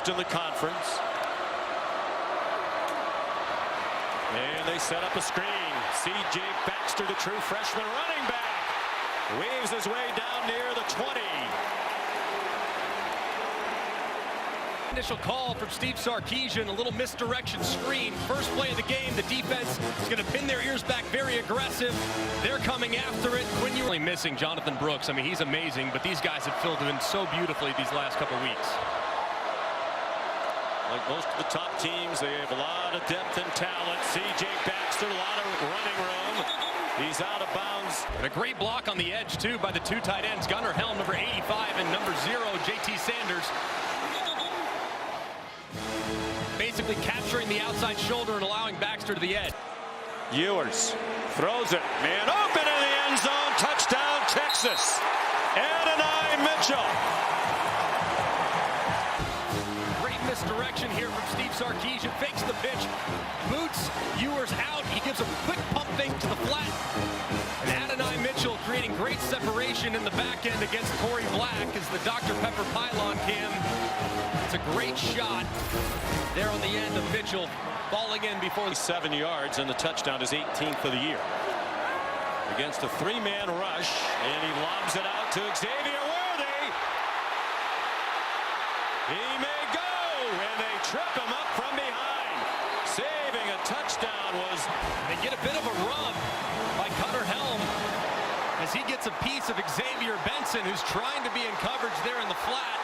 most in the conference. And they set up a screen. C.J. Baxter, the true freshman running back, weaves his way down near the 20. Initial call from Steve Sarkisian, a little misdirection screen. First play of the game, the defense is going to pin their ears back, very aggressive. They're coming after it. Quinn Ewers missing Jonathan Brooks. I mean, he's amazing, but these guys have filled him in so beautifully these last couple weeks. Like most of the top teams, they have a lot of depth and talent. C.J. Baxter, a lot of running room. He's out of bounds. And a great block on the edge, too, by the two tight ends, Gunnar Helm, number 85, and number 0, J.T. Sanders. Basically capturing the outside shoulder and allowing Baxter to the edge. Ewers throws it. Man open in the end zone. Touchdown, Texas. Adonai Mitchell. Great misdirection here from Steve Sarkisian. Fakes the pitch. Boots Ewers out. He gives a quick pump fake to the flat. And Adonai Mitchell creating great separation in the back end against Corey Black as the Dr. Pepper pylon cam. It's a great shot there on the end of Mitchell falling in before 7 yards, and the touchdown is 18th of the year. Against a three-man rush, and he lobs it out to Xavier Worthy. He may go, and they trip him up from behind. Saving a touchdown was... They get a bit of a rub by Gunnar Helm as he gets a piece of Xavier Benson, who's trying to be in coverage there in the flat.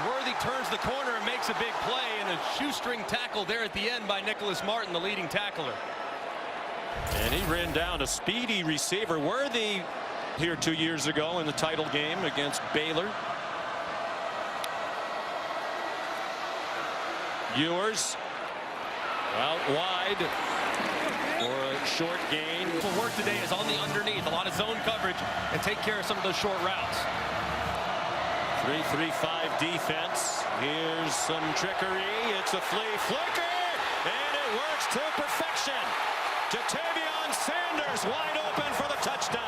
Worthy turns the corner and makes a big play, and a shoestring tackle there at the end by Nicholas Martin, the leading tackler. And he ran down a speedy receiver. Worthy here 2 years ago in the title game against Baylor. Ewers out wide for a short gain. The work today is on the underneath, a lot of zone coverage, and take care of some of those short routes. 3-3-5 defense. Here's some trickery. It's a flea flicker, and it works to perfection. Jatavion Sanders wide open for the touchdown.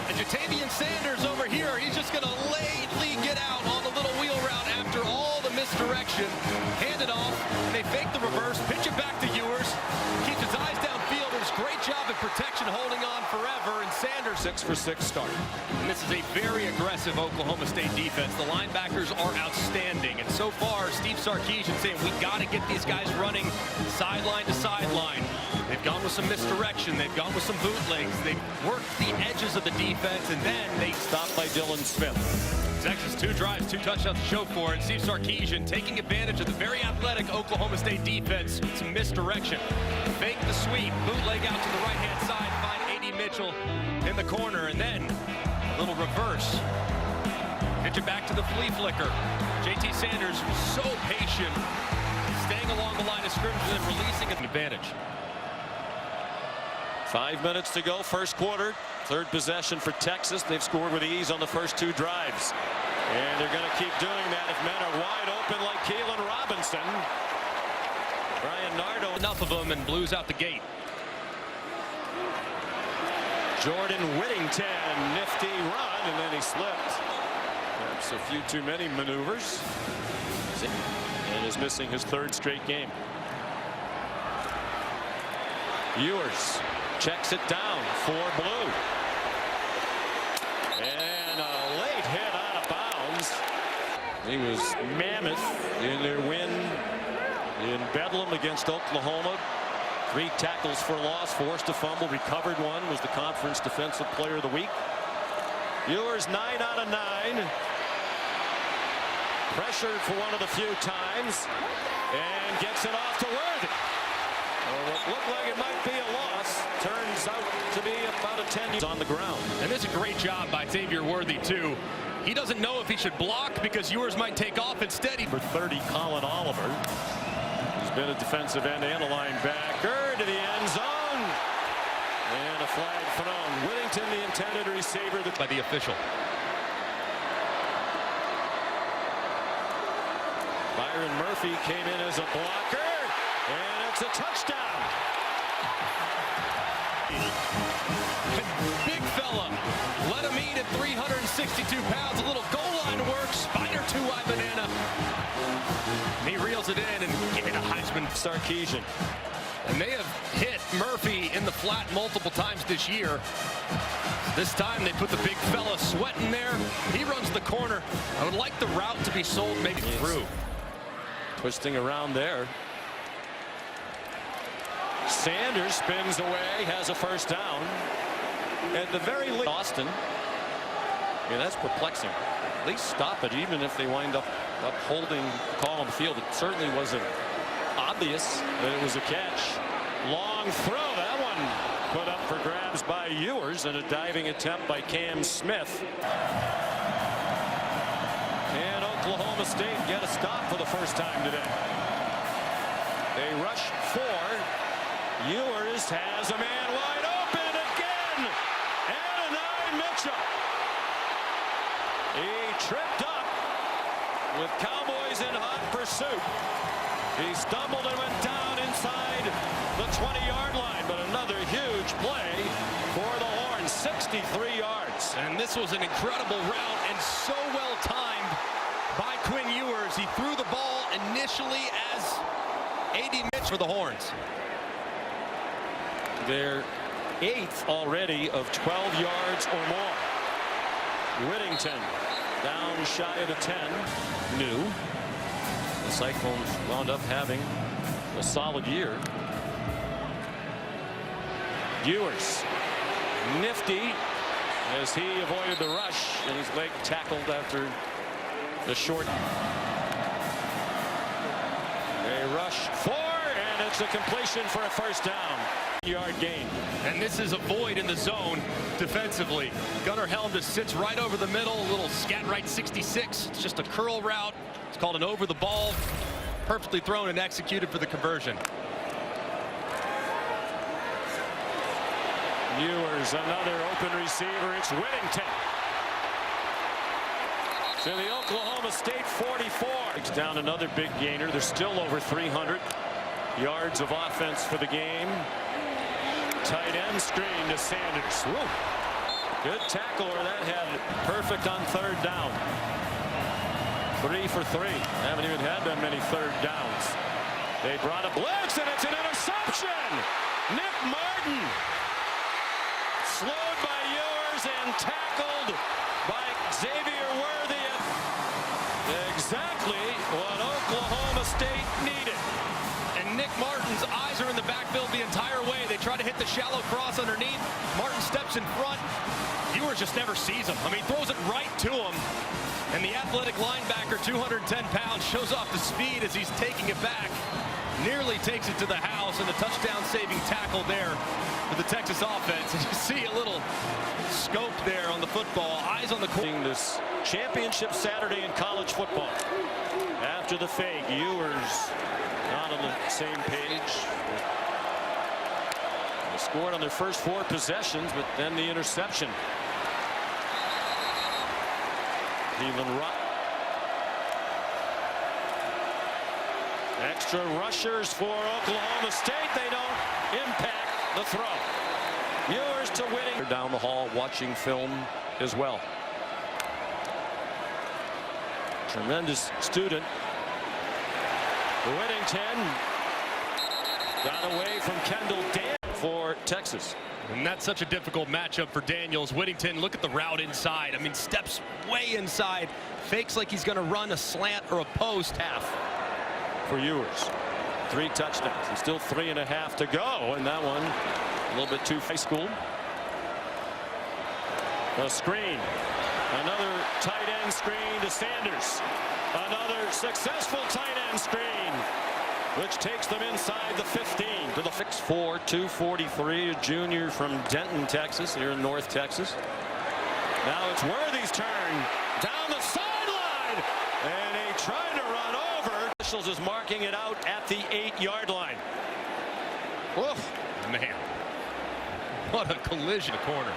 And Jatavion Sanders over here, he's just going to lately get out on a little wheel route after all the misdirection. Hand it off, and they fake the reverse, pitch it back to Ewers. Keeps his eyes downfield. Does a great job in protection, holding on forever. And Sanders 6 for 6 start. And this is a very aggressive Oklahoma State defense. The linebackers are outstanding. And so far, Steve Sarkisian saying we got to get these guys running sideline to sideline. They've gone with some misdirection. They've gone with some bootlegs. They've worked the edges of the defense, and then they stopped by Dylan Smith. Texas 2 drives, 2 touchdowns to show for it. Steve Sarkisian taking advantage of the very athletic Oklahoma State defense. Some misdirection. Fake the sweep. Bootleg out to the right-hand side. Find A.D. Mitchell in the corner. And then a little reverse. Pitch it back to the flea flicker. J.T. Sanders so patient. Staying along the line of scrimmage and releasing an advantage. 5 minutes to go, first quarter. Third possession for Texas. They've scored with ease on the first 2 drives. And they're going to keep doing that if men are wide open like Keelan Robinson. Brian Nardo. Enough of them, and blues out the gate. Jordan Whittington, nifty run, and then he slipped. Perhaps a few too many maneuvers. And is missing his 3rd straight game. Ewers checks it down for blue. And a late hit out of bounds. He was mammoth in their win in Bedlam against Oklahoma. 3 tackles for loss, forced a fumble, recovered one, was the conference defensive player of the week. Ewers 9 out of 9. Pressured for one of the few times and gets it off to Worthy. What looked like it might be a loss turns out to be about a 10 on the ground. And this is a great job by Xavier Worthy, too. He doesn't know if he should block because Ewers might take off instead. For 30, Colin Oliver. He's been a defensive end and a linebacker to the end zone. And a flag thrown. Whittington, the intended receiver. By the official. By Byron Murphy came in as a blocker, and it's a touchdown. Big fella, let him eat at 362 pounds. A little goal line work, spider two-eye banana. And he reels it in and give it a Heisman. Sarkisian. And they have hit Murphy in the flat multiple times this year. This time they put the big fella sweating there. He runs the corner. I would like the route to be sold maybe through. Twisting around there. Sanders spins away, has a first down. At the very least, Austin. Yeah, that's perplexing. At least stop it, even if they wind up upholding the call on the field. It certainly wasn't obvious that it was a catch. Long throw, that one put up for grabs by Ewers, and a diving attempt by Cam Smith. And Oklahoma State get a stop for the first time today. They rush 4. Ewers has a man wide open again. And Mitchell. He tripped up with Cowboys in hot pursuit. He stumbled and went down inside the 20-yard line, but another huge play for the Horns, 63 yards. And this was an incredible route and so well timed by Quinn Ewers. He threw the ball initially as A.D. Mitch for the Horns. Their 8th already of 12 yards or more. Whittington down shy of the 10. New. The Cyclones wound up having a solid year. Ewers, nifty as he avoided the rush, and his leg tackled after the short. They rush 4, and it's a completion for a first down. Yard gain. And this is a void in the zone defensively. Gunnar Helm just sits right over the middle, a little scat right 66. It's just a curl route. It's called an over the ball. Perfectly thrown and executed for the conversion. Ewers, another open receiver. It's Whittington. To the Oklahoma State 44. It's down another big gainer. They're still over 300 yards of offense for the game. Tight end screen to Sanders. Woo. Good tackle, or that had it perfect on 3rd down. 3 for 3. Haven't even had that many 3rd downs. They brought a blitz, and it's an interception. Nick Martin slowed by Ewers and tackled by Xavier Worthy. Exactly what Oklahoma State needed. And Nick Martin's eyes are in the backfield the entire way. They try to hit the shallow cross underneath. Martin steps in front. Ewers just never sees him. I mean, throws it right to him. And the athletic linebacker, 210 pounds, shows off the speed as he's taking it back. Nearly takes it to the house, and a touchdown-saving tackle there for the Texas offense. And you see a little scope there on the football. Eyes on the court. This championship Saturday in college football. After the fake, Ewers not on the same page. They scored on their first 4 possessions, but then the interception. Cleveland Rock. Extra rushers for Oklahoma State. They don't impact the throw. Ewers to Whittington. They're down the hall watching film as well. Tremendous student. Whittington got away from Kendall Dan for Texas. And that's such a difficult matchup for Daniels. Whittington, look at the route inside. I mean, steps way inside. Fakes like he's going to run a slant or a post. Half for Ewers. 3 touchdowns. There's still 3.5 to go. And that one a little bit too high school. A screen. Another tight end screen to Sanders. Another successful tight end screen, which takes them inside the 15 to the 6'4", 243, a junior from Denton, Texas, here in North Texas. Now it's Worthy's turn down the sideline, and he tried to run over. Officials is marking it out at the 8-yard line. Woof, man, what a collision corner.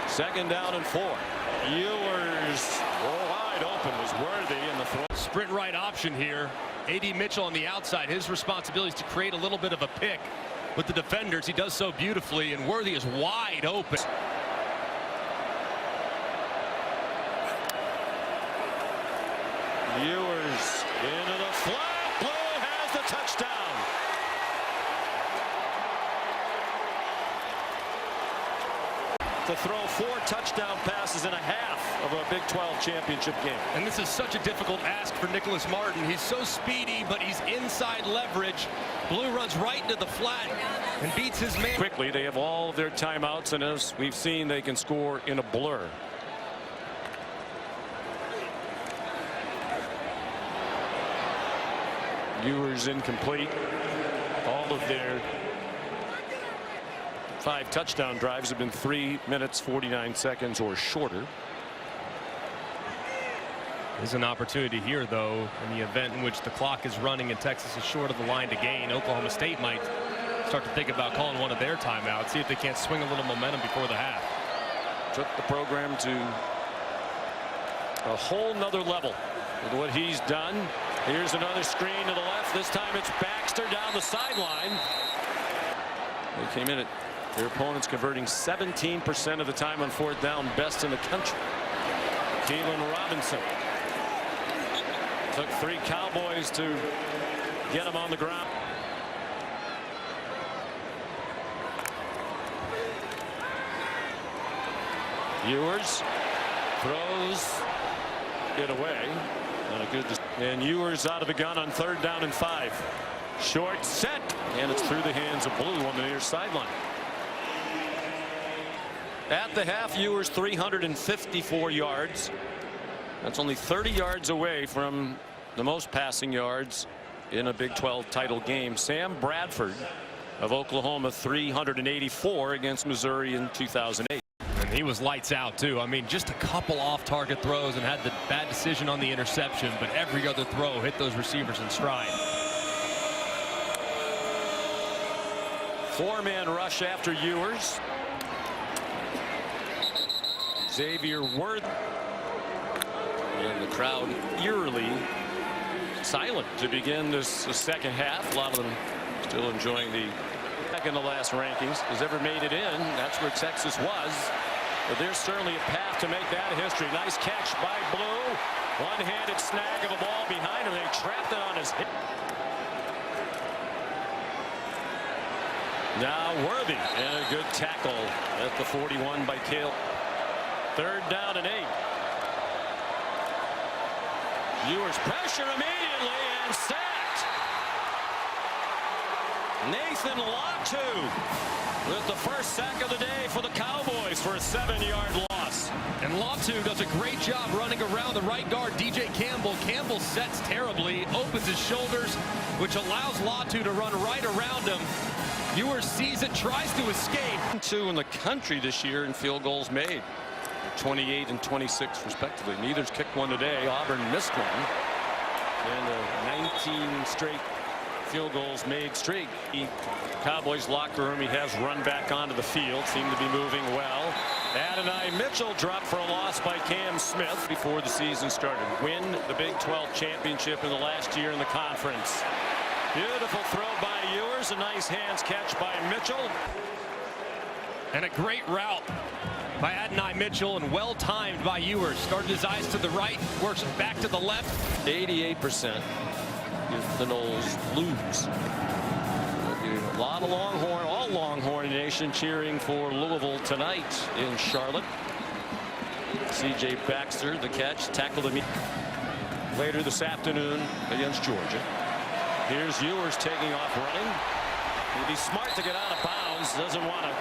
2nd down and 4. Ewers wide wide open was Worthy in the throw. Sprint right option here. A.D. Mitchell on the outside. His responsibility is to create a little bit of a pick with the defenders. He does so beautifully, and Worthy is wide open. Ewers into the flat. Blue has the touchdown. To throw 4 touchdown passes in a half of a Big 12 championship game. And this is such a difficult ask for Nicholas Martin. He's so speedy, but he's inside leverage. Blue runs right into the flat and beats his man. Quickly, they have all of their timeouts, and as we've seen, they can score in a blur. Ewers incomplete. All of their 5 touchdown drives have been 3 minutes 49 seconds or shorter. There's an opportunity here, though, in the event in which the clock is running and Texas is short of the line to gain. Oklahoma State might start to think about calling one of their timeouts, see if they can't swing a little momentum before the half. Took the program to a whole nother level with what he's done. Here's another screen to the left. This time it's Baxter down the sideline. They came in at their opponents converting 17% of the time on 4th down, best in the country. Keelan Robinson took 3 Cowboys to get him on the ground. Ewers throws it away. Not a good. And Ewers out of the gun on 3rd down and 5. Short set, and it's through the hands of Blue on the near sideline. At the half, Ewers 354 yards. That's only 30 yards away from the most passing yards in a Big 12 title game. Sam Bradford of Oklahoma 384 against Missouri in 2008. And he was lights out too. I mean, just a couple off-target throws and had the bad decision on the interception, but every other throw hit those receivers in stride. 4-man rush after Ewers. Xavier Worth. And the crowd eerily silent to begin this second half. A lot of them still enjoying the second to last rankings. Has ever made it in. That's where Texas was. But there's certainly a path to make that history. Nice catch by Blue. One-handed snag of a ball behind him. They trapped it on his hip. Now Worthy, and a good tackle at the 41 by Cale. 3rd down and 8. Ewers pressure immediately and sacked. Nathan Latu with the first sack of the day for the Cowboys for a 7-yard loss. And Latu does a great job running around the right guard, DJ Campbell. Campbell sets terribly, opens his shoulders, which allows Latu to run right around him. Ewers sees it, tries to escape. 2 in the country this year in field goals made. 28 and 26 respectively. Neither's kicked one today. Auburn missed one. And 19 straight field goals made streak. The Cowboys locker room, he has run back onto the field. Seemed to be moving well. Adonai Mitchell dropped for a loss by Cam Smith before the season started. Win the Big 12 championship in the last year in the conference. Beautiful throw by Ewers. A nice hands catch by Mitchell. And a great route by Adonai Mitchell, and well timed by Ewers. Started his eyes to the right, works back to the left. 88% if the Noles lose. A lot of Longhorn, all Longhorn Nation cheering for Louisville tonight in Charlotte. C.J. Baxter, the catch, tackled him later this afternoon against Georgia. Here's Ewers taking off running. He'd be smart to get out of bounds. Doesn't want to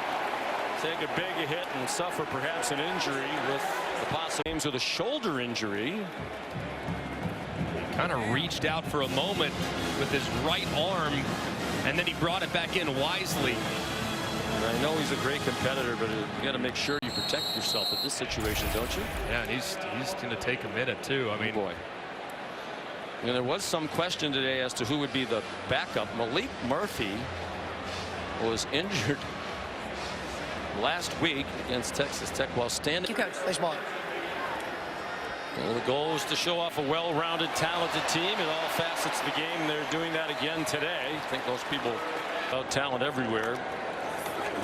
take a big hit and suffer perhaps an injury with the possibilities of a shoulder injury. He kind of reached out for a moment with his right arm, and then he brought it back in wisely. And I know he's a great competitor, but you got to make sure you protect yourself at this situation, don't you? Yeah, and he's going to take a minute too. I mean, boy. And there was some question today as to who would be the backup. Malik Murphy was injured last week against Texas Tech while standing. Thank you, Coach. Thanks, Mark. Well, the goal is to show off a well-rounded, talented team in all facets of the game. They're doing that again today. I think those people about talent everywhere.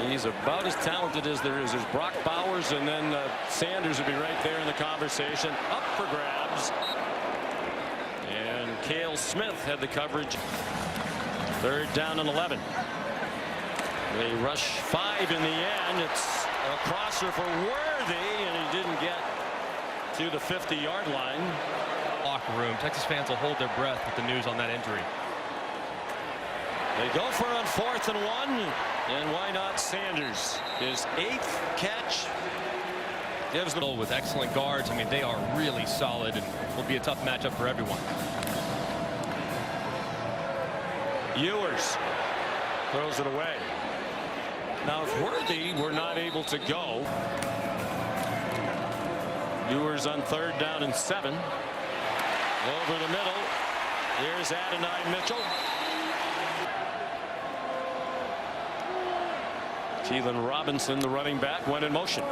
He's about as talented as there is. There's Brock Bowers, and then Sanders would be right there in the conversation. Up for grabs. And Cale Smith had the coverage. 3rd down and 11. They rush 5 in the end. It's a crosser for Worthy, and he didn't get to the 50-yard line. Locker room. Texas fans will hold their breath with the news on that injury. They go for it on 4th and 1, and why not Sanders? His 8th catch gives them. With excellent guards, I mean, they are really solid and will be a tough matchup for everyone. Ewers throws it away. Now, if Worthy were not able to go, Ewers on 3rd down and 7. Over the middle. Here's Adonai Mitchell. Keelan Robinson, the running back, went in motion.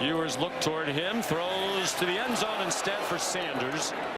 Ewers looked toward him, throws to the end zone instead for Sanders.